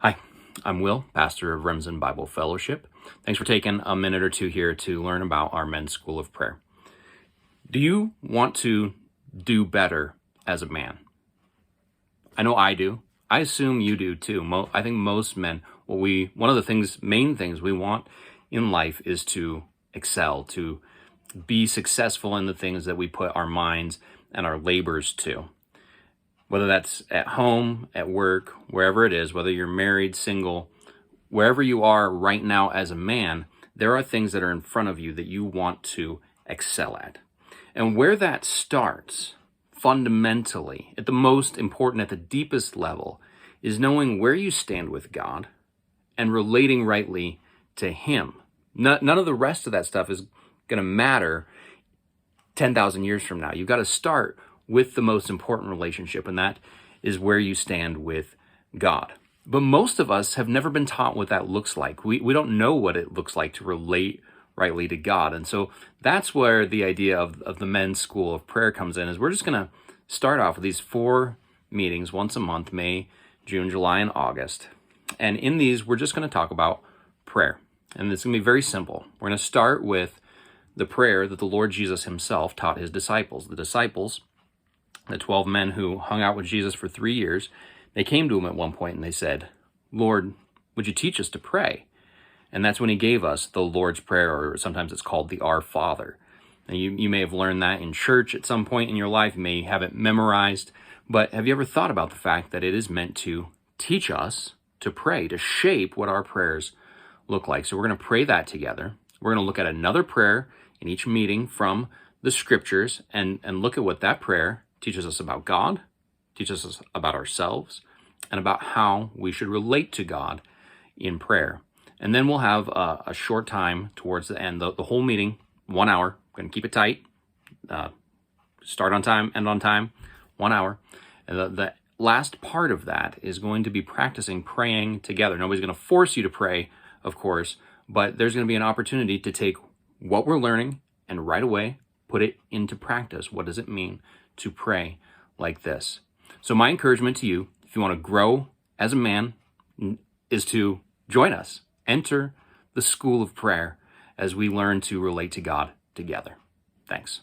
Hi, I'm Will, pastor of Remsen Bible Fellowship. Thanks for taking a minute or two here to learn about our men's school of prayer. Do you want to do better as a man? I know I do. I assume you do too. I think most men, one of the main things we want in life is to excel, to be successful in the things that we put our minds and our labors to. Whether that's at home, at work, wherever it is, whether you're married, single, wherever you are right now as a man, there are things that are in front of you that you want to excel at. And where that starts, fundamentally, at the most important, at the deepest level, is knowing where you stand with God and relating rightly to Him. None of the rest of that stuff is going to matter 10,000 years from now. You've got to start with the most important relationship, and that is where you stand with God. But most of us have never been taught what that looks like. We don't know what it looks like to relate rightly to God. And so that's where the idea of the men's school of prayer comes in, is we're just going to start off with these 4 meetings once a month: May, June, July, and August. And in these, we're just going to talk about prayer. And it's going to be very simple. We're going to start with the prayer that the Lord Jesus himself taught his disciples. The disciples, the 12 men who hung out with Jesus for 3 years, they came to him at one point and they said, "Lord, would you teach us to pray?" And that's when he gave us the Lord's Prayer, or sometimes it's called the Our Father. And you may have learned that in church at some point in your life. You may have it memorized. But have you ever thought about the fact that it is meant to teach us to pray, to shape what our prayers look like? So we're going to pray that together. We're going to look at another prayer in each meeting from the scriptures and look at what that prayer teaches us about God, teaches us about ourselves, and about how we should relate to God in prayer. And then we'll have a short time towards the end, the whole meeting, 1 hour. We're going to keep it tight. Start on time, end on time, 1 hour. And the last part of that is going to be practicing praying together. Nobody's going to force you to pray, of course, but there's going to be an opportunity to take what we're learning and right away put it into practice. What does it mean to pray like this? So my encouragement to you, if you want to grow as a man, is to join us. Enter the school of prayer as we learn to relate to God together. Thanks.